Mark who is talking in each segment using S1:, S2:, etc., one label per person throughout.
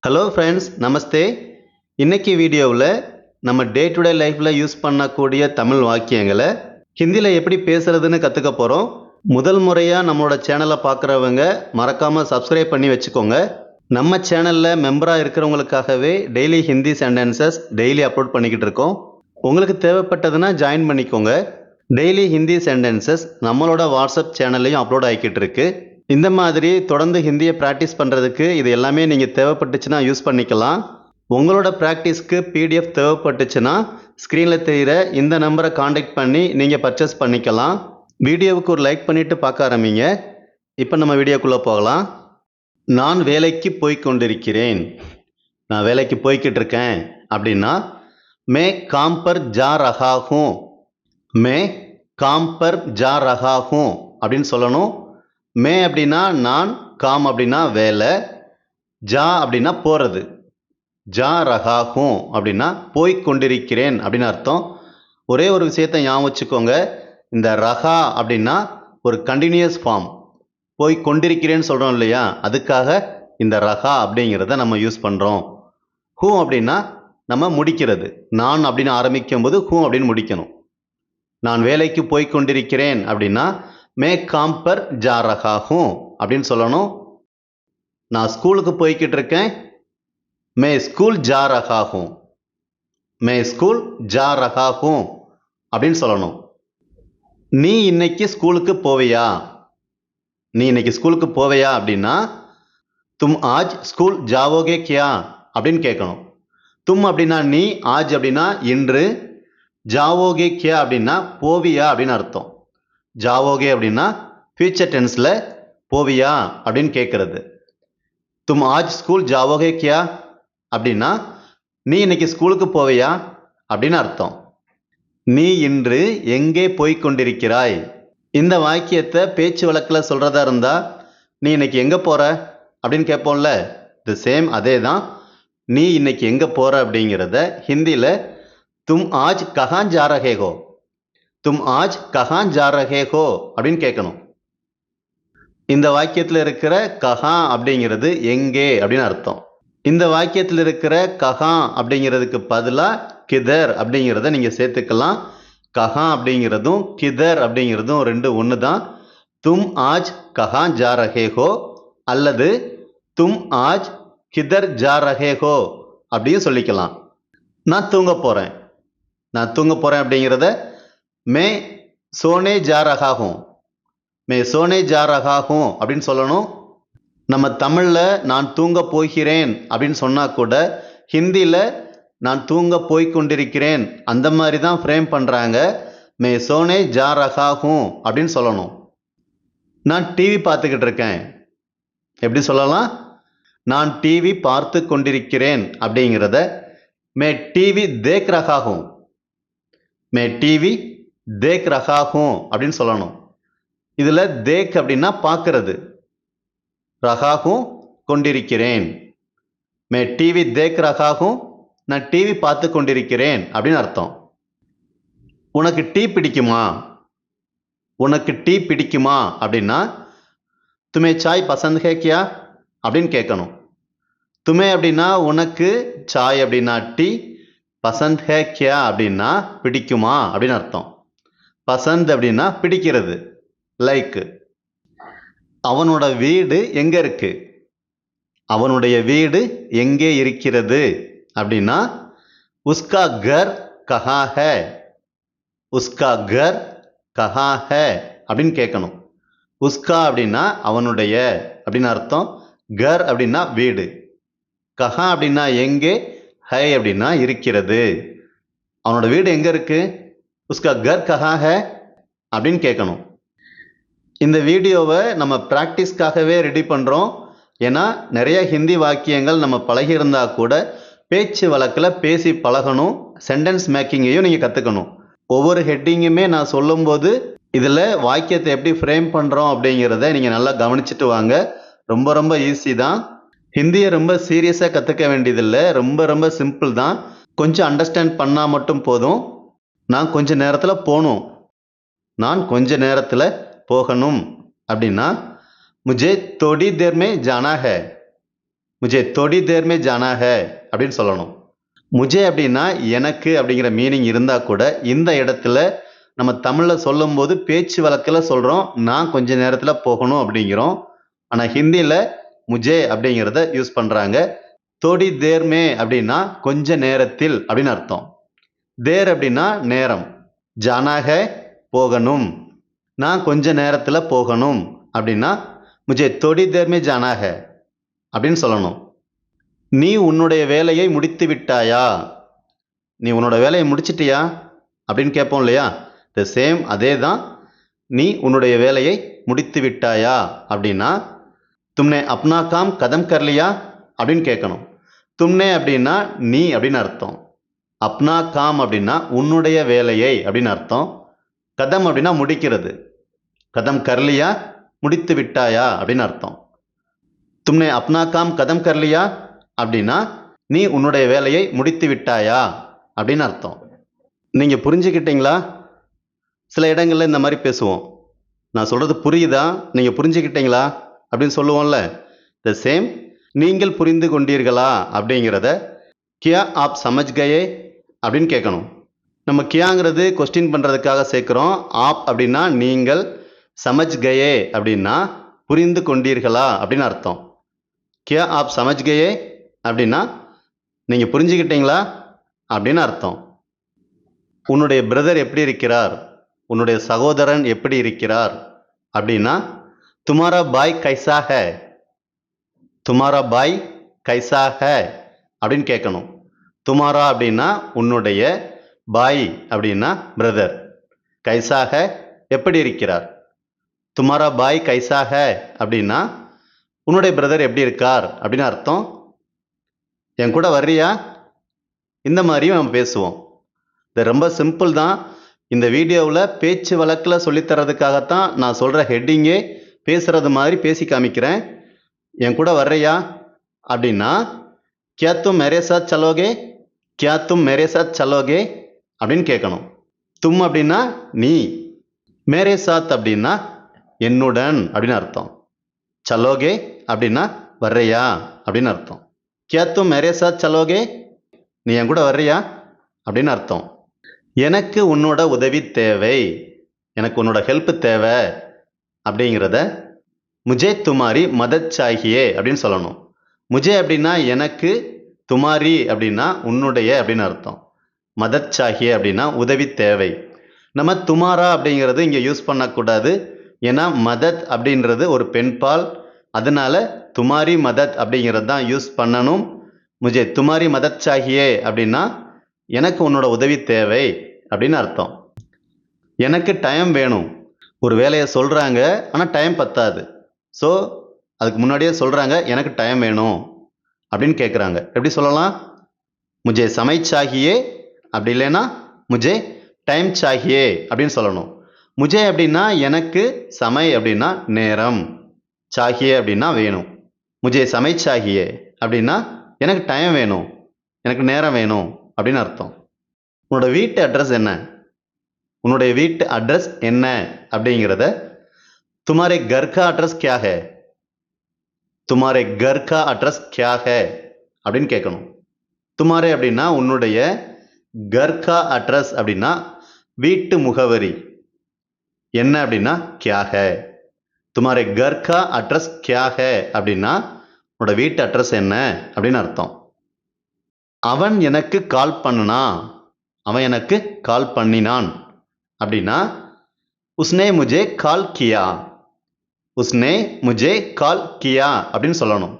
S1: Hello friends, நமஸ்தே. இன்னைக்கு வீடியோவில் நம்ம டே டு டே லைஃப்பில் யூஸ் பண்ணக்கூடிய தமிழ் வாக்கியங்களை ஹிந்தியில் எப்படி பேசுகிறதுன்னு கற்றுக்க போகிறோம். முதல் முறையாக நம்மளோட சேனலை பார்க்குறவங்க மறக்காமல் சப்ஸ்கிரைப் பண்ணி வச்சுக்கோங்க. நம்ம சேனலில் மெம்பராக இருக்கிறவங்களுக்காகவே daily Hindi sentences daily upload பண்ணிக்கிட்டு இருக்கோம். உங்களுக்கு தேவைப்பட்டதுன்னா ஜாயின் பண்ணிக்கோங்க. டெய்லி ஹிந்தி சென்டென்சஸ் நம்மளோட வாட்ஸ்அப் சேனல்லையும் அப்லோட் ஆகிக்கிட்டு இருக்கு. இந்த மாதிரி தொடர்ந்து ஹிந்தியை ப்ராக்டிஸ் பண்ணுறதுக்கு இது எல்லாமே நீங்கள் தேவைப்பட்டுச்சுன்னா யூஸ் பண்ணிக்கலாம். உங்களோட ப்ராக்டிஸ்க்கு பிடிஎஃப் தேவைப்பட்டுச்சுன்னா ஸ்க்ரீனில் தெரிகிற இந்த நம்பரை காண்டாக்ட் பண்ணி நீங்கள் பர்ச்சேஸ் பண்ணிக்கலாம். வீடியோவுக்கு ஒரு லைக் பண்ணிவிட்டு பார்க்க ஆரம்பிங்க. இப்போ நம்ம வீடியோக்குள்ளே போகலாம். நான் வேலைக்கு போய் கொண்டிருக்கிறேன். நான் வேலைக்கு போய்கிட்டு இருக்கேன் அப்படின்னா மே காம் பர் ஜா ரஹா ஹூம். மே காம் பர் ஜா ரஹா ஹூம் அப்படின்னு சொல்லணும். மே அப்படின்னா நான், காம் அப்படின்னா வேலை, ஜா அப்படின்னா போகிறது. ஜா ரஹா ஹூம் அப்படின்னா போய் கொண்டிருக்கிறேன் அப்படின்னு அர்த்தம். ஒரே ஒரு விஷயத்தை ஞாபகம் வச்சுக்கோங்க. இந்த ரஹா அப்படின்னா ஒரு கண்டினியூஸ் ஃபார்ம். போய் கொண்டிருக்கிறேன்னு சொல்கிறோம் இல்லையா, அதுக்காக இந்த ரஹா அப்படிங்கிறத நம்ம யூஸ் பண்ணுறோம். ஹூ அப்படின்னா நம்ம முடிக்கிறது. நான் அப்படின்னு ஆரம்பிக்கும் போது ஹூ அப்படின்னு முடிக்கணும். நான் வேலைக்கு போய் கொண்டிருக்கிறேன் அப்படின்னா மே காம் பர் ஜா ரஹா ஹூம் அப்படின்னு சொல்லணும். நான் ஸ்கூலுக்கு போய்கிட்டு இருக்கேன். மே ஸ்கூல் ஜா ரஹா ஹூம். மே ஸ்கூல் ஜா ரஹா ஹூம் அப்படின்னு சொல்லணும். நீ இன்னைக்கு ஸ்கூலுக்கு போவையா? நீ இன்னைக்கு ஸ்கூலுக்கு போவையா அப்படின்னா தும் ஆஜ் ஸ்கூல் ஜாவோகே கியா அப்படின்னு கேட்கணும். தும் அப்படின்னா நீ, ஆஜ் அப்படின்னா இன்று, ஜாவோகே கியா அப்படின்னா போவியா அப்படின்னு அர்த்தம். ஜாவோகே அப்படின்னா ஃபியூச்சர் டென்ஸில் போவியா அப்படின்னு கேட்குறது. தும் ஆஜ் ஸ்கூல் ஜாவோகே கியா அப்படின்னா நீ இன்னைக்கு ஸ்கூலுக்கு போவையா அப்படின்னு அர்த்தம். நீ இன்று எங்கே போய் கொண்டிருக்கிறாய்? இந்த வாக்கியத்தை பேச்சு வழக்கில் சொல்கிறதா இருந்தால் நீ இன்னைக்கு எங்கே போகிற அப்படின்னு கேட்போம்ல, தி சேம் அதே தான். நீ இன்னைக்கு எங்கே போகிற அப்படிங்கிறத ஹிந்தியில் தும் ஆஜ் கஹான் ஜா ரஹே ஹோ, தும் ஆஜ் கஹான் ஜா ரஹே ஹோ அப்படின்னு கேட்கணும். இந்த வாக்கியத்தில் இருக்கிற கஹா அப்படிங்கிறது எங்கே அப்படின்னு அர்த்தம். இந்த வாக்கியத்தில் இருக்கிற கஹா அப்படிங்கிறதுக்கு பதிலாக கிதர் அப்படிங்கிறத நீங்கள் சேர்த்துக்கலாம். கஹா அப்படிங்கிறதும் கிதர் அப்படிங்கிறதும் ரெண்டு ஒன்று தான். தும் ஆஜ் கஹான் ஜா ரஹே ஹோ அல்லது தும் ஆஜ் கிதர் ஜா ரஹே ஹோ அப்படின்னு சொல்லிக்கலாம். நான் தூங்க போகிறேன். நான் தூங்க போகிறேன் அப்படிங்கிறத மே சோனே ஜா ரஹா ஹூம், மே சோனே ஜா ரஹா ஹூம் அப்படின்னு சொல்லணும். நம்ம தமிழில் நான் தூங்க போகிறேன் அப்படின்னு சொன்னால் கூட ஹிந்தியில் நான் தூங்க போய் கொண்டிருக்கிறேன் அந்த மாதிரி தான் ஃப்ரேம் பண்ணுறாங்க. மே சோனே ஜா ரஹா ஹூம் அப்படின்னு சொல்லணும். நான் டிவி பார்த்துக்கிட்டு இருக்கேன். எப்படி சொல்லலாம்? நான் டிவி பார்த்து கொண்டிருக்கிறேன் அப்படிங்கிறத மே டிவி தேக் ரஹா ஹூம், மே டிவி தேக் ரஹா ஹூம் அப்படின்னு சொல்லணும். இதில் தேக் அப்படின்னா பார்க்கறது, ரஹா ஹூம் கொண்டிருக்கிறேன். மே டிவி தேக் ரஹா ஹூம், நான் டிவி பார்த்து கொண்டிருக்கிறேன் அப்படின்னு அர்த்தம். உனக்கு டீ பிடிக்குமா? உனக்கு டீ பிடிக்குமா அப்படின்னா துமே சாய் பசந்த் ஹே கியா அப்படின்னு கேட்கணும். துமே அப்படின்னா உனக்கு, சாய் அப்படின்னா டீ, பசந்த் ஹே கியா அப்படின்னா பிடிக்குமா அப்படின்னு அர்த்தம். பசந்த் அப்படின்னா பிடிக்கிறது, லைக். அவனோட வீடு எங்கே இருக்கு? அவனுடைய வீடு எங்கே இருக்கிறது அப்படின்னா உஸ்கா கர் கஹா ஹே, உஸ்கா கர் கஹா ஹே அப்படின்னு கேட்கணும். உஸ்கா அப்படின்னா அவனுடைய அப்படின்னு அர்த்தம். கர் அப்படின்னா வீடு, கஹா அப்படின்னா எங்கே, ஹை அப்படின்னா இருக்கிறது. அவனோட வீடு எங்கே இருக்கு? உஸ்கா கர் கஹா ஹே அப்படின்னு கேட்கணும். இந்த வீடியோவை நம்ம ப்ராக்டிஸ்க்காகவே ரெடி பண்ணுறோம். ஏன்னா நிறைய ஹிந்தி வாக்கியங்கள் நம்ம பழகியிருந்தா கூட பேச்சு வழக்கில் பேசி பழகணும். சென்டென்ஸ் மேக்கிங்கையும் நீங்கள் கற்றுக்கணும். ஒவ்வொரு ஹெட்டிங்குமே நான் சொல்லும்போது இதில் வாக்கியத்தை எப்படி ஃப்ரேம் பண்ணுறோம் அப்படிங்கிறத நீங்கள் நல்லா கவனிச்சுட்டு வாங்க. ரொம்ப ரொம்ப ஈஸி தான். ஹிந்தியை ரொம்ப சீரியஸாக கற்றுக்க வேண்டியதில்லை. ரொம்ப ரொம்ப சிம்பிள் தான். கொஞ்சம் அண்டர்ஸ்டாண்ட் பண்ணால் மட்டும் போதும். நான் கொஞ்ச நேரத்தில் போகணும், நான் கொஞ்ச நேரத்தில் போகணும் அப்படின்னா முझे थोड़ी देर में जाना है, முஜே தொடி தேர் மே ஜானா ஹை அப்படின்னு சொல்லணும். முஜே அப்படின்னா எனக்கு அப்படிங்கிற மீனிங் இருந்தால் கூட இந்த இடத்துல நம்ம தமிழில் சொல்லும்போது பேச்சு வழக்கில் சொல்கிறோம் நான் கொஞ்ச நேரத்தில் போகணும் அப்படிங்கிறோம். ஆனால் ஹிந்தியில் முஜே அப்படிங்கிறத யூஸ் பண்ணுறாங்க. தோடி தேர்மே அப்படின்னா கொஞ்ச நேரத்தில் அப்படின்னு அர்த்தம். தேர் அப்படின்னா நேரம். ஜானாக போகணும். நான் கொஞ்ச நேரத்தில் போகணும் அப்படின்னா முஜே தோடி தேர்மே ஜானாக அப்படின்னு சொல்லணும். நீ உன்னுடைய வேலையை முடித்து விட்டாயா? நீ உன்னோட வேலையை முடிச்சிட்டியா அப்படின்னு கேட்போம் இல்லையா? த சேம் அதே தான். நீ உன்னுடைய வேலையை முடித்து விட்டாயா அப்படின்னா தும்னே அப்னா காம் கதம் கர்லியா அப்படின்னு கேட்கணும். தும்னே அப்படின்னா நீ அப்படின்னு அர்த்தம். அப்னா காம் அப்படின்னா உன்னுடைய வேலையை அப்படின்னு அர்த்தம். கதம் அப்படின்னா முடிக்கிறது. கதம் கர்லியா முடித்து விட்டாயா அப்படின்னு அர்த்தம். தும்னே அப்னா காம் கதம் கர்லியா அப்படின்னா நீ உன்னுடைய வேலையை முடித்து விட்டாயா அப்படின்னு அர்த்தம். நீங்கள் புரிஞ்சுக்கிட்டீங்களா? சில இடங்களில் இந்த மாதிரி பேசுவோம். நான் சொல்கிறது புரியுதா, நீங்கள் புரிஞ்சுக்கிட்டீங்களா அப்படின்னு சொல்லுவோம்ல. த சேம் நீங்கள் புரிந்து கொண்டீர்களா அப்படிங்கிறத கியா ஆப் சமஜ் கயே அப்படின்னு கேட்கணும். நம்ம கியாங்கிறது கொஸ்டின் பண்ணுறதுக்காக சேர்க்குறோம். ஆப் அப்படின்னா நீங்கள், சமஜ் கயே அப்படின்னா புரிந்து கொண்டீர்களா அப்படின்னு அர்த்தம். கியா ஆப் சமஜ் கயே அப்படின்னா நீங்கள் புரிஞ்சுக்கிட்டீங்களா அப்படின்னு அர்த்தம். உன்னுடைய பிரதர் எப்படி இருக்கிறார், உன்னுடைய சகோதரன் எப்படி இருக்கிறார் அப்படின்னா துமாரா பாய் கைசா ஹை, துமாரா பாய் கைசா ஹை அப்படின்னு கேட்கணும். துமாரா அப்படின்னா உன்னுடைய, பாய் அப்படின்னா பிரதர், கைசா ஹை எப்படி இருக்கிறார். துமாரா பாய் கைசா ஹை அப்படின்னா உன்னுடைய பிரதர் எப்படி இருக்கார் அப்படின்னு அர்த்தம். என் கூட வர்றியா? இந்த மாதிரியும் நம்ம பேசுவோம். இது ரொம்ப சிம்பிள் தான். இந்த வீடியோவில் பேச்சு வழக்கில் சொல்லித்தரதுக்காகத்தான் நான் சொல்கிற ஹெட்டிங்கே பேசுகிறது மாதிரி பேசி காமிக்கிறேன். என் கூட வர்றியா அப்படின்னா கியா தும் மேரே சாத் சலோகே, கியா தும் மேரே சாத் சலோகே அப்படின்னு கேட்கணும். தும் அப்படின்னா நீ, மேரே சாத் அப்படின்னா என்னுடன் அப்படின்னு அர்த்தம். சலோகே அப்படின்னா வர்றியா அப்படின்னு அர்த்தம். கியா தும் மேரே சாத் சலோகே, நீ என் கூட வர்றியா அப்படின்னு அர்த்தம். எனக்கு உன்னோட உதவி தேவை, எனக்கு உன்னோட ஹெல்ப் தேவை அப்படிங்கிறத முஜே துமாரி மதத் சாகியே அப்படின்னு சொல்லணும். முஜே அப்படின்னா எனக்கு, துமாரி அப்படின்னா உன்னுடைய அப்படின்னு அர்த்தம். மதத் சாகியே அப்படின்னா உதவி தேவை. நம்ம துமாரா அப்படிங்கிறது இங்கே யூஸ் பண்ணக்கூடாது. ஏன்னா மதத் அப்படின்றது ஒரு பெண்பால். அதனால துமாரி மதத் அப்படிங்கிறது தான் யூஸ் பண்ணணும். முஜே துமாரி மதத் சாகியே அப்படின்னா எனக்கு உன்னோட உதவி தேவை அப்படின்னு அர்த்தம். எனக்கு டைம் வேணும். ஒரு வேலையை சொல்கிறாங்க ஆனால் டைம் பத்தாது. ஸோ அதுக்கு முன்னாடியே சொல்கிறாங்க எனக்கு டைம் வேணும் அப்படின்னு கேட்குறாங்க. எப்படி சொல்லலாம்? முஜே சமை சாகியே, அப்படி இல்லைன்னா முஜே டைம் சாகியே அப்படின்னு சொல்லணும். முஜே அப்படின்னா எனக்கு, சமை அப்படின்னா நேரம், சாகியே அப்படின்னா வேணும். முஜே சமை சாகியே அப்படின்னா எனக்கு டைம் வேணும், எனக்கு நேரம் வேணும் அப்படின்னு அர்த்தம். உன்னோட வீட்டு அட்ரஸ் என்ன, உன்னுடைய வீட்டு அட்ரஸ் என்ன அப்படிங்கிறத துமாரே கர் கா அட்ரஸ் கியா ஹை, துமாரே கர் கா அட்ரஸ் கியா ஹை அப்படின்னு கேட்கணும். துமாரே அப்படின்னா உன்னுடைய, கர் கா அட்ரஸ் அப்படின்னா வீட்டு முகவரி, என்ன அப்படின்னா கியா ஹை. துமாரே கர் கா அட்ரஸ் கியா ஹை அப்படின்னா உன்னோட வீட்டு அட்ரஸ் என்ன அப்படின்னு அர்த்தம். அவன் எனக்கு கால் பண்ணினான், அவன் எனக்கு கால் பண்ணினான் அப்படின்னா உஸ்னே முஜே கால் கியா, உஸ்னே முஜே கால் கியா அப்படின்னு சொல்லணும்.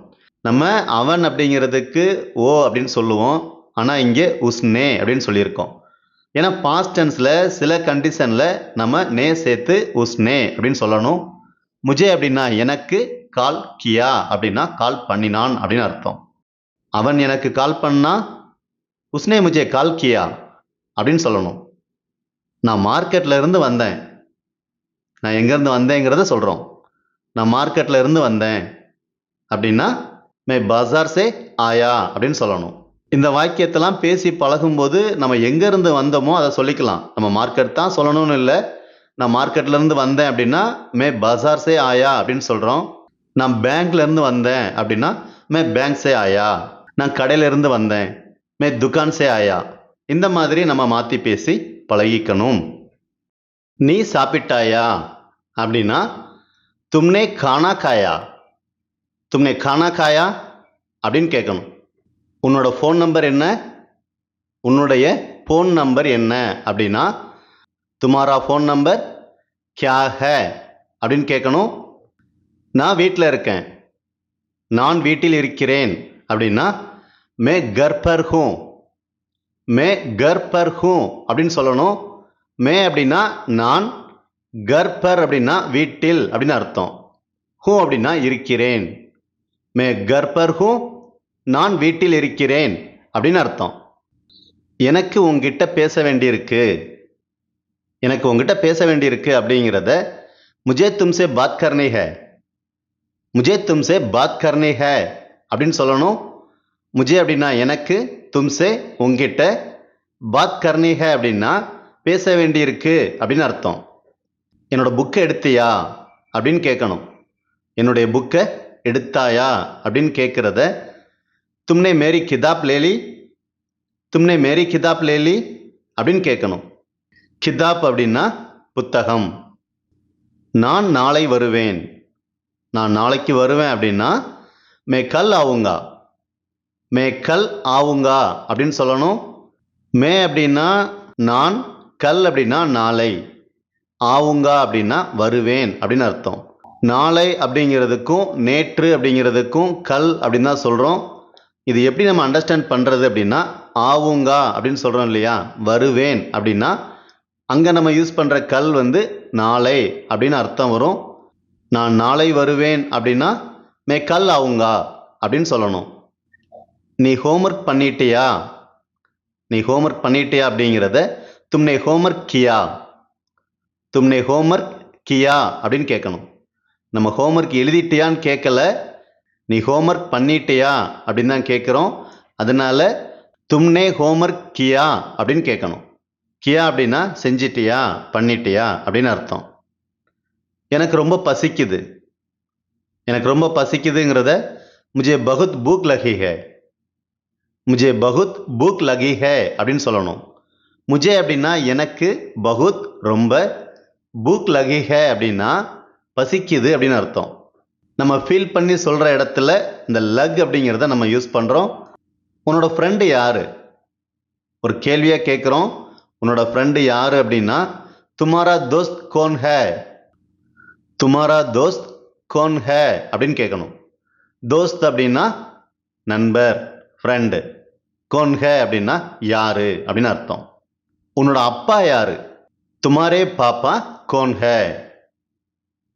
S1: நம்ம அவன் அப்படிங்கிறதுக்கு ஓ அப்படின்னு சொல்லுவோம். ஆனால் இங்கே உஸ்னே அப்படின்னு சொல்லியிருக்கோம். ஏன்னா பாஸ்ட் டென்ஸில் சில கண்டிஷனில் நம்ம நே சேர்த்து உஸ்னே அப்படின்னு சொல்லணும். முஜே அப்படின்னா எனக்கு, கால் கியா அப்படின்னா கால் பண்ணினான் அப்படின்னு அர்த்தம். அவன் எனக்கு கால் பண்ணா, உஸ்னே முஜே கால் கியா அப்படின்னு சொல்லணும். நான் மார்க்கெட்டில் இருந்து வந்தேன், நான் எங்கேருந்து வந்தேங்கிறத சொல்கிறோம். நான் மார்க்கெட்டில் இருந்து வந்தேன் அப்படின்னா மே பாசார் சே ஆயா அப்படின்னு சொல்லணும். இந்த வாக்கியத்தெல்லாம் பேசி பழகும்போது நம்ம எங்கேருந்து வந்தோமோ அதை சொல்லிக்கலாம். நம்ம மார்க்கெட் தான் சொல்லணும்னு இல்லை. நான் மார்க்கெட்லேருந்து வந்தேன் அப்படின்னா மே பாசார் சே ஆயா அப்படின்னு சொல்கிறோம். நான் பேங்க்லேருந்து வந்தேன் அப்படின்னா मैं बैंक से आया. நான் கடையிலிருந்து வந்தேன். मैं दुकान से आया. இந்த மாதிரி நம்ம மாற்றி பேசி பழகிக்கணும். நீ சாப்பிட்டாயா அப்படின்னா तुमने खाना खाया. तुमने खाना खाया அப்படின்னு கேட்கணும். உன்னோட ஃபோன் நம்பர் என்ன? உன்னுடைய ஃபோன் நம்பர் என்ன அப்படின்னா तुम्हारा ஃபோன் நம்பர் क्या है அப்படின்னு கேட்கணும். நான் வீட்டில் இருக்கேன். நான் வீட்டில் இருக்கிறேன் அப்படின்னா मैं घर पर हूँ. मैं घर पर हूँ அப்படின்னு சொல்லணும். मैं அப்படின்னா நான், घर पर அப்படின்னா வீட்டில் அப்படின்னு அர்த்தம். ஹூ அப்படின்னா இருக்கிறேன். मैं घर पर हूँ, நான் வீட்டில் இருக்கிறேன் அப்படின்னு அர்த்தம். எனக்கு உங்ககிட்ட பேச வேண்டியிருக்கு. எனக்கு உங்ககிட்ட பேச வேண்டியிருக்கு அப்படிங்கிறத मुझे तुमसे बात करनी है. मुझे तुमसे बात करनी है அப்படின்னு சொல்லணும். मुझे அப்படின்னா எனக்கு, तुमसे உங்ககிட்ட, बात करनी है அப்படின்னா பேச வேண்டியிருக்கு அப்படின்னு அர்த்தம். என்னோட புக்கை எடுத்தியா அப்படின்னு கேட்கணும். என்னுடைய புக்கை எடுத்தாயா அப்படின்னு கேட்குறத तुमने मेरी किताब ले ली. तुमने मेरी किताब ले ली அப்படின்னு கேட்கணும். கிதாப் அப்படின்னா புத்தகம். நான் நாளை வருவேன். நான் நாளைக்கு வருவேன் அப்படின்னா मैं कल आऊँगा. मैं कल आऊँगा அப்படின்னு சொல்லணும். மே அப்படின்னா நான், கல் அப்படின்னா நாளை, ஆவுங்கா அப்படின்னா வருவேன் அப்படின்னு அர்த்தம். நாளை அப்படிங்கிறதுக்கும் நேற்று அப்படிங்கிறதுக்கும் கல் அப்படின்னு தான் சொல்கிறோம். இது எப்படி நம்ம அண்டர்ஸ்டாண்ட் பண்ணுறது அப்படின்னா ஆவுங்கா அப்படின்னு சொல்கிறோம் இல்லையா, வருவேன் அப்படின்னா அங்கே நம்ம யூஸ் பண்ணுற கல் நாளை அப்படின்னு அர்த்தம் வரும். நான் நாளை வருவேன் அப்படின்னா மே கல் ஆவுங்கா அப்படின்னு சொல்லணும். நீ ஹோம்ஒர்க் பண்ணிட்டியா? நீ ஹோம்ஒர்க் பண்ணிட்டியா அப்படிங்கிறத तुमने होमवर्क किया. तुमने होमवर्क किया அப்படின்னு கேட்கணும். நம்ம ஹோம்ஒர்க் எழுதிட்டியான்னு கேட்கல, நீ ஹோம்ஒர்க் பண்ணிட்டியா அப்படின்னு தான் கேட்குறோம். அதனால तुमने होमवर्क किया அப்படின்னு கேட்கணும். கியா அப்படின்னா செஞ்சிட்டியா, பண்ணிட்டியா அப்படின்னு அர்த்தம். எனக்கு ரொம்ப பசிக்குது. எனக்கு ரொம்ப பசிக்குதுங்கிறத मुझे बहुत भूख लगी है. मुझे बहुत भूख लगी है அப்படின்னு சொல்லணும். முஜே அப்படின்னா எனக்கு, பகுத் ரொம்ப, பூக் லகி ஹே அப்படின்னா பசிக்குது அப்படின்னு அர்த்தம். நம்ம ஃபீல் பண்ணி சொல்கிற இடத்துல இந்த லக் அப்படிங்கிறத நம்ம யூஸ் பண்ணுறோம். உன்னோட ஃப்ரெண்டு யார்? ஒரு கேள்வியாக கேட்குறோம். உன்னோட ஃப்ரெண்டு யார் அப்படின்னா துமாரா தோஸ்த் கோன் ஹே. துமாரா தோஸ்த் கோன் ஹே அப்படின்னு கேட்கணும். தோஸ்த் அப்படின்னா நண்பர், ஃப்ரெண்டு. கோன் ஹே அப்படின்னா யார் அப்படின்னு அர்த்தம். உன்னோட அப்பா யாரு? துமாரே பாப்பா கோன் ஹே.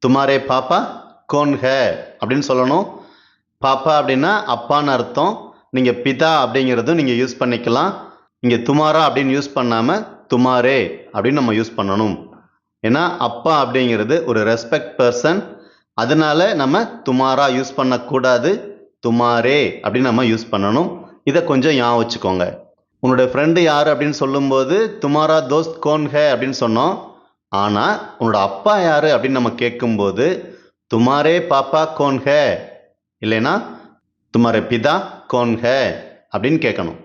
S1: துமாரே பாப்பா கோன் ஹே அப்படின்னு சொல்லணும். பாப்பா அப்படின்னா அப்பான்னு அர்த்தம். நீங்கள் பிதா அப்படிங்கிறதும் நீங்கள் யூஸ் பண்ணிக்கலாம். இங்கே துமாரா அப்படின்னு யூஸ் பண்ணாமல் துமாரே அப்படின்னு நம்ம யூஸ் பண்ணணும். ஏன்னா அப்பா அப்படிங்கிறது ஒரு ரெஸ்பெக்ட் பர்சன். அதனால நம்ம துமாரா யூஸ் பண்ணக்கூடாது, துமாரே அப்படின்னு நம்ம யூஸ் பண்ணணும். இதை கொஞ்சம் ஞாபகம் வச்சுக்கோங்க. உன்னோட ஃப்ரெண்டு யார் அப்படின்னு சொல்லும்போது துமாரா தோஸ்த் கோன் ஹே அப்படின்னு சொன்னோம். ஆனால் உன்னோட அப்பா யார் அப்படின்னு நம்ம கேட்கும்போது துமாரே பாப்பா கோன் ஹே, இல்லைன்னா துமாரே பிதா கோன் ஹே அப்படின்னு கேட்கணும்.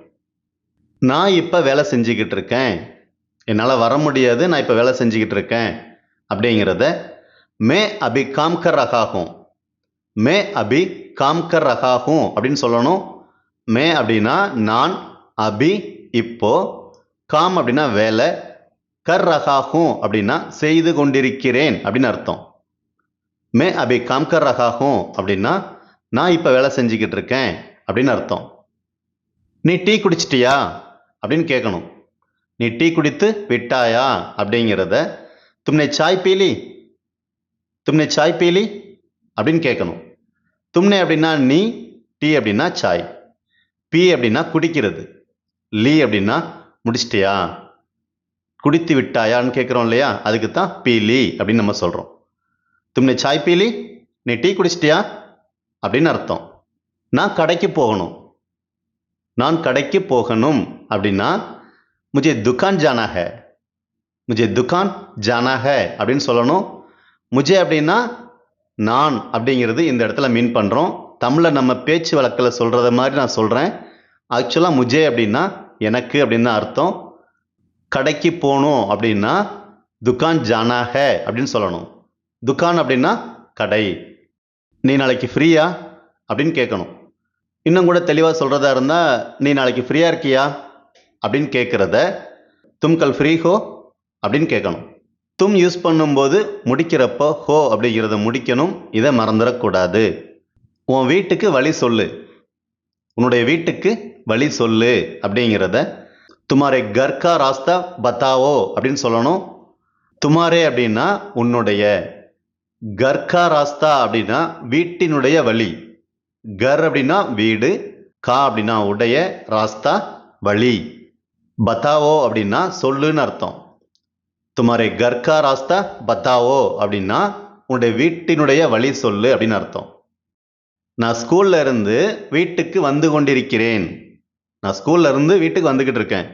S1: நான் இப்போ வேலை செஞ்சுக்கிட்டு இருக்கேன். என்னால் வர முடியாது, நான் இப்போ வேலை செஞ்சுக்கிட்டு இருக்கேன் அப்படிங்கிறத மே அபி காம் கர் ரஹா ஹூம். மே அபி காம் கர் ரஹா ஹூம் அப்படின்னு சொல்லணும். மே அப்படின்னா நான், அபி இப்போ, காம் அப்படின்னா வேலை, கர் ரஹா ஹூம் அப்படின்னா செய்து கொண்டிருக்கிறேன் அப்படின்னு அர்த்தம். மே அபி காம் கர் ரஹா ஹூம் அப்படின்னா நான் இப்போ வேலை செஞ்சுக்கிட்டு இருக்கேன் அப்படின்னு அர்த்தம். நீ டீ குடிச்சிட்டியா அப்படின்னு கேட்கணும். நீ டீ குடித்து விட்டாயா அப்படிங்கிறத தும்னே சாய் பீலி. தும்னே சாய் பீலி அப்படின்னு கேட்கணும். தும்னே அப்படின்னா நீ, டீ அப்படின்னா சாய், பீ அப்படின்னா குடிக்கிறது, லீ அப்படின்னா முடிச்சிட்டியா, குடித்து விட்டாயான்னு கேட்குறோம் இல்லையா, அதுக்கு தான் பீலி அப்படின்னு நம்ம சொல்கிறோம். தும்னே சாய் பீலி, நீ டீ குடிச்சிட்டியா அப்படின்னு அர்த்தம். நான் கடைக்கு போகணும். நான் கடைக்கு போகணும் அப்படின்னா முझे दुकान जाना है. मुझे दुकान जाना है அப்படின்னு சொல்லணும். முझे அப்படின்னா நான் அப்படிங்கிறது இந்த இடத்துல மீன் பண்ணுறோம். தமிழில் நம்ம பேச்சு வழக்கில் சொல்கிறத மாதிரி நான் சொல்கிறேன். ஆக்சுவலாக முஜே அப்படின்னா எனக்கு அப்படின்னு தான் அர்த்தம். கடைக்கு போகணும் அப்படின்னா துக்கான் ஜானா ஹே அப்படின்னு சொல்லணும். துக்கான் அப்படின்னா கடை. நீ நாளைக்கு ஃப்ரீயா அப்படின்னு கேட்கணும். இன்னும் கூட தெளிவாக சொல்கிறதா இருந்தால், நீ நாளைக்கு ஃப்ரீயாக இருக்கியா அப்படின்னு கேட்குறத தும் கல் ஃப்ரீ ஹோ அப்படின்னு கேட்கணும். தும் யூஸ் பண்ணும்போது முடிக்கிறப்போ ஹோ அப்படிங்கிறத முடிக்கணும். இதை மறந்துடக்கூடாது. உன் வீட்டுக்கு வழி சொல்லு, உன்னுடைய வீட்டுக்கு வழி சொல்லு அப்படிங்கிறத துமாரே கர்கா ராஸ்தா பத்தாவோ அப்படின்னு சொல்லணும். துமாரே அப்படின்னா உன்னுடைய, கர்கா ராஸ்தா அப்படின்னா வீட்டினுடைய வழி, கர் அப்படின்னா வீடு, கா அப்படின்னா உடைய, ராஸ்தா வழி, பத்தாவோ அப்படின்னா சொல்லுன்னு அர்த்தம். துமாரே கர்கா ராஸ்தா பத்தாவோ அப்படின்னா உன்னுடைய வீட்டினுடைய வழி சொல்லு அப்படின்னு அர்த்தம். நான் ஸ்கூல்ல இருந்து வீட்டுக்கு வந்து கொண்டிருக்கிறேன். நான் ஸ்கூல்ல இருந்து வீட்டுக்கு வந்துக்கிட்டு இருக்கேன்.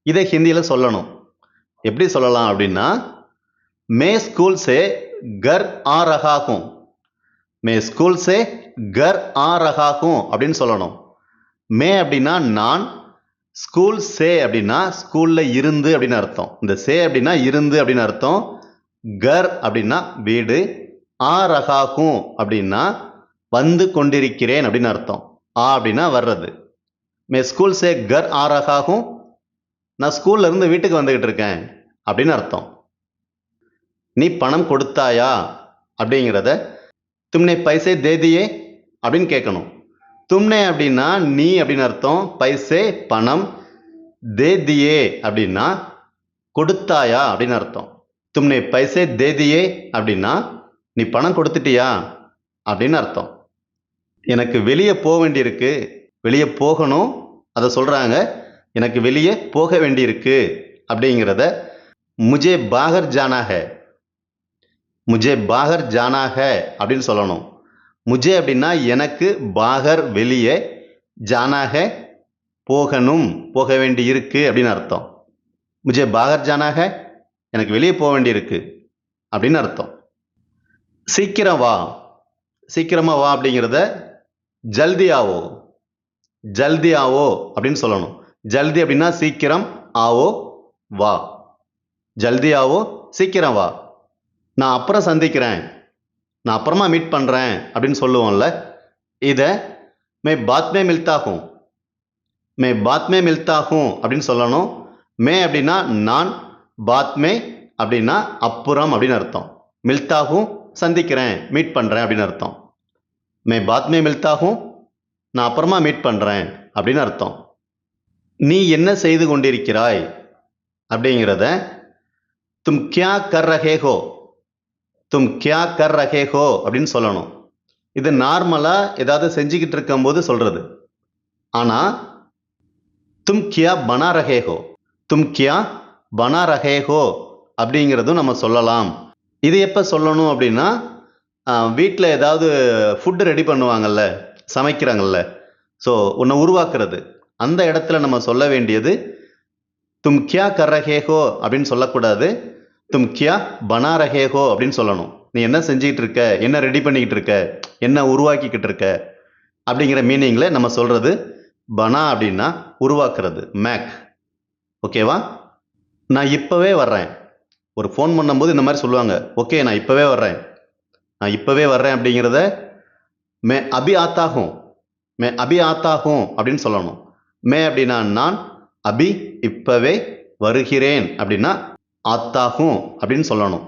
S1: இதை ஹிந்தியில் சொல்லணும். எப்படி சொல்லலாம் அப்படின்னா, மே ஸ்கூல் சே கர் ஆ ரஹா ஹூம், மே ஸ்கூல் சே கர் ஆ ரஹா ஹூம் அப்படின்னு சொல்லணும். மே அப்படின்னா நான், ஸ்கூல் சே அப்படின்னா ஸ்கூல்ல இருந்து அப்படின்னு அர்த்தம். இந்த சே அப்படின்னா இருந்து அப்படின்னு அர்த்தம். கர் அப்படின்னா வீடு, ஆ ரஹா ஹூம் அப்படின்னா வந்து கொண்டிருக்கிறேன் அப்படின்னு அர்த்தம். ஆ அப்படின்னா வர்றது. மே ஸ்கூல் சே கர் ஆ ரஹா ஹூம், நான் ஸ்கூல்ல இருந்து வீட்டுக்கு வந்துகிட்டு இருக்கேன் அப்படின்னு அர்த்தம். நீ பணம் கொடுத்தாயா அப்படிங்கிறத தும்னே பைசே தே தியே அப்படின்னு கேட்கணும். தும்னே அப்படின்னா நீ அப்படின்னு அர்த்தம். பைசே பணம், தே தியே அப்படின்னா கொடுத்தாயா அப்படின்னு அர்த்தம். தும்னே பைசே தே தியே அப்படின்னா நீ பணம் கொடுத்துட்டியா அப்படின்னு அர்த்தம். எனக்கு வெளியே போக வேண்டியிருக்கு, வெளியே போகணும், அதை சொல்கிறாங்க. எனக்கு வெளியே போக வேண்டியிருக்கு அப்படிங்கிறத முஜே பாகர் ஜானா ஹே, முஜே பாகர் ஜானா ஹே அப்படின்னு சொல்லணும். முஜே அப்படின்னா எனக்கு, பாகர் வெளியே, ஜானா ஹே போகணும், போக வேண்டி இருக்கு அப்படின்னு அர்த்தம். முஜே பாகர் ஜானா ஹே, எனக்கு வெளியே போக வேண்டி இருக்கு அப்படின்னு அர்த்தம். சீக்கிரம் வா, சீக்கிரமா வா அப்படிங்கிறத ஜல்தி ஆவோ, ஜல்தி ஆவோ அப்படின்னு சொல்லணும். ஜல்தி அப்படின்னா சீக்கிரம், ஆவோ வா, ஜல்தி ஆவோ சீக்கிரம் வா. நான் அப்புறம் சந்திக்கிறேன், நான் அப்புறமா மீட் பண்ணுறேன் அப்படின்னு சொல்லுவோம்ல, இதை மே பாத் மே மில்தா ஹூம், மே பாத் மே மில்தா ஹூம் அப்படின்னு சொல்லணும். மே அப்படின்னா நான், பாத் மே அப்படின்னா அப்புறம் அப்படின்னு அர்த்தம். மில்தா ஹூம் சந்திக்கிறேன், மீட் பண்ணுறேன் அப்படின்னு அர்த்தம். மே பாத் மே மில்தா ஹூம், நான் அப்புறமா மீட் பண்ணுறேன் அப்படின்னு அர்த்தம். நீ என்ன செய்து கொண்டிருக்கிறாய் அப்படிங்கிறத தும் கியா கர் ரஹே ஹோ, தும் கியா கர் ரஹே ஹோ அப்படின்னு சொல்லணும். இது நார்மலாக ஏதாவது செஞ்சுக்கிட்டு இருக்கும்போது சொல்கிறது. ஆனால் தும் கியா பனா ரஹே ஹோ, தும் கியா பனா ரஹே ஹோ அப்படிங்கிறதும் நம்ம சொல்லலாம். இது எப்போ சொல்லணும் அப்படின்னா, வீட்டில் ஏதாவது ஃபுட்டு ரெடி பண்ணுவாங்கல்ல, சமைக்கிறாங்கல்ல, ஸோ உன்னை உருவாக்குறது, அந்த இடத்துல நம்ம சொல்ல வேண்டியது தும் கியா கர் ரஹே ஹோ அப்படின்னு சொல்லக்கூடாது. தும் கியா பனா ரஹே ஹோ அப்படின்னு சொல்லணும். நீ என்ன செஞ்சுக்கிட்டு இருக்க, என்ன ரெடி பண்ணிக்கிட்டு இருக்க, என்ன உருவாக்கிக்கிட்டு இருக்க அப்படிங்கிற மீனிங்கில் நம்ம சொல்கிறது. பனா அப்படின்னா உருவாக்குறது, மேக். ஓகேவா? நான் இப்போவே வர்றேன். ஒரு ஃபோன் பண்ணும்போது இந்த மாதிரி சொல்லுவாங்க, ஓகே நான் இப்போவே வர்றேன், நான் இப்போவே வர்றேன் அப்படிங்கிறத மே அபி ஆத்தா ஹூம், மே அபி ஆத்தா ஹூம் அப்படின்னு சொல்லணும். மே அப்படின்னா நான், அபி இப்போவே, வருகிறேன் அப்படின்னா ஆத்தா ஹூம் அப்படின்னு சொல்லணும்.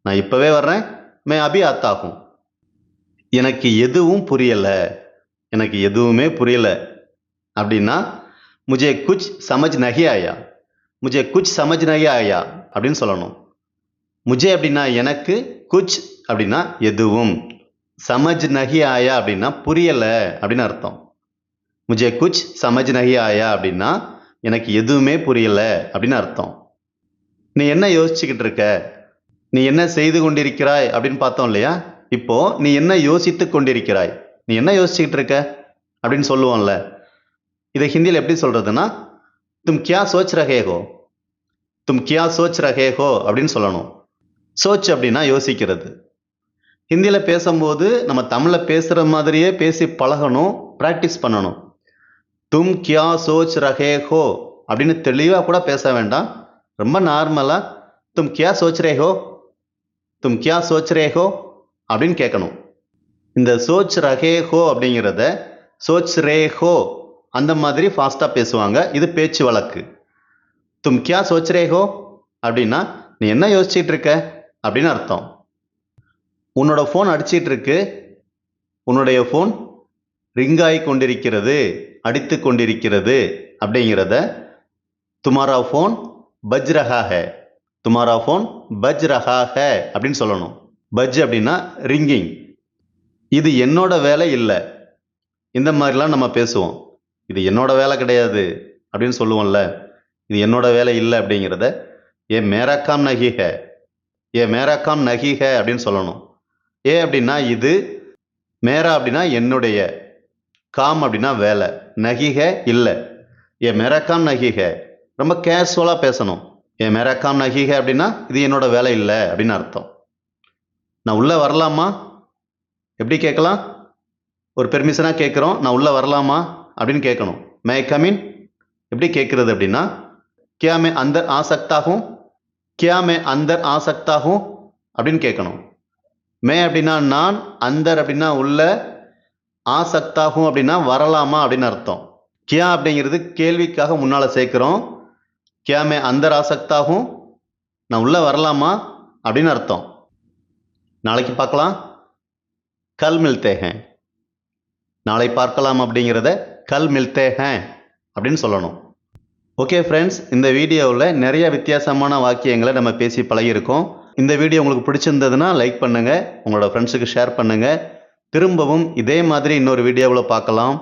S1: நான் இப்போவே வர்றேன், மே அபி ஆத்தா ஹூம். எனக்கு எதுவும் புரியலை, எனக்கு எதுவுமே புரியலை அப்படின்னா முஜே குச் சமஜ் நஹி ஆயா, முஜே குச் சமஜ் நஹி ஆயா அப்படின்னு சொல்லணும். முஜே அப்படின்னா எனக்கு, குச் அப்படின்னா எதுவும், சமஜ் நஹி ஆயா அப்படின்னா புரியலை அப்படின்னு அர்த்தம். முஜே குச் சமஜ் நஹி ஆயா அப்படின்னா எனக்கு எதுவுமே புரியலை அப்படின்னு அர்த்தம். நீ என்ன யோசிச்சுக்கிட்டு இருக்க, நீ என்ன செய்து கொண்டிருக்கிறாய் அப்படின்னு பார்த்தோம் இல்லையா? இப்போ நீ என்ன யோசித்து கொண்டிருக்கிறாய், நீ என்ன யோசிச்சுக்கிட்டு இருக்க அப்படின்னு சொல்லுவோம்ல, இதை ஹிந்தியில் எப்படி சொல்றதுன்னா தும் கியா சோச் ரஹே ஹோ, தும் கியா சோச் ரஹே ஹோ அப்படின்னு சொல்லணும். சோச் அப்படின்னா யோசிக்கிறது. ஹிந்தியில் பேசும்போது நம்ம தமிழில் பேசுகிற மாதிரியே பேசி பழகணும், ப்ராக்டிஸ் பண்ணணும். தும் கியா சோச் ரஹே ஹோ அப்படின்னு தெளிவாக கூட பேச வேண்டாம். ரொம்ப நார்மலாக தும் கியா சோச் ரே ஹோ, தும் கியா சோச் ரே ஹோ அப்படின்னு கேட்கணும். இந்த சோச் ரஹே ஹோ அப்படிங்கிறத சோச் ரே ஹோ அந்த மாதிரி ஃபாஸ்ட்டாக பேசுவாங்க. இது பேச்சு வழக்கு. தும் கியா சோச் ரே ஹோ அப்படின்னா நீ என்ன யோசிச்சுட்டு இருக்க அப்படின்னு அர்த்தம். உன்னோட ஃபோன் அடிச்சிட்டு இருக்கு, உன்னுடைய ஃபோன் ரிங்காகி கொண்டிருக்கிறது, அடித்து கொண்டிருக்கிறது அப்படிங்கிறத துமாரா ஃபோன் பஜ் ரஹா ஹே, துமாரா ஃபோன் பஜ் ரஹா ஹே அப்படின்னு சொல்லணும். பஜ் அப்படின்னா ரிங்கிங். இது என்னோட வேலை இல்லை, இந்த மாதிரிலாம் நம்ம பேசுவோம். இது என்னோட வேலை கிடையாது அப்படின்னு சொல்லுவோம்ல, இது என்னோட வேலை இல்லை அப்படிங்கிறத ஏ மேரா காம் நஹி ஹே, ஏ மேரா காம் நஹி ஹே அப்படின்னு சொல்லணும். ஏ அப்படின்னா இது, மேரா அப்படின்னா என்னுடைய, காம் அப்படின்னா வேலை, நஹி ஹே இல்லை. ஏ மேரா காம் நஹி ஹே ரொம்ப கேஷுவலாக பேசணும். ஏ மேரா காம் நஹி ஹே அப்படின்னா இது என்னோட வேலை இல்லை அப்படின்னு அர்த்தம். நான் உள்ளே வரலாமா எப்படி கேட்கலாம்? ஒரு பெர்மிஷனாக கேட்குறோம், நான் உள்ளே வரலாமா அப்படின்னு கேட்கணும். மே கமின் எப்படி கேட்குறது அப்படின்னா கியா மே அந்தர் ஆ சக்தா ஹூம், கியா மே அந்தர் ஆ சக்தா ஹூம் அப்படின்னு கேட்கணும். மே அப்படின்னா நான், அந்தர் அப்படின்னா உள்ள, ஆ சக்தா ஹூம் அப்படின்னா வரலாமா அப்படின்னு அர்த்தம். கியா அப்படிங்கிறது கேள்விக்காக முன்னால் சேர்க்குறோம். கியா மே அந்தர் ஆ சக்தா ஹூம், நான் உள்ளே வரலாமா அப்படின்னு அர்த்தம். நாளைக்கு பார்க்கலாம். கல் மில்தே ஹேன், நாளை பார்க்கலாம் அப்படிங்கிறத கல் மில்தே ஹேன் அப்படின்னு சொல்லணும். ஓகே ஃப்ரெண்ட்ஸ், இந்த வீடியோவில் நிறைய வித்தியாசமான வாக்கியங்களை நம்ம பேசி பழகியிருக்கோம். இந்த வீடியோ உங்களுக்கு பிடிச்சிருந்ததுன்னா லைக் பண்ணுங்கள், உங்களோட ஃப்ரெண்ட்ஸுக்கு ஷேர் பண்ணுங்கள். திரும்பவும் இதே மாதிரி இன்னொரு வீடியோவில் பார்க்கலாம்.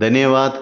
S1: தன்யவாத்.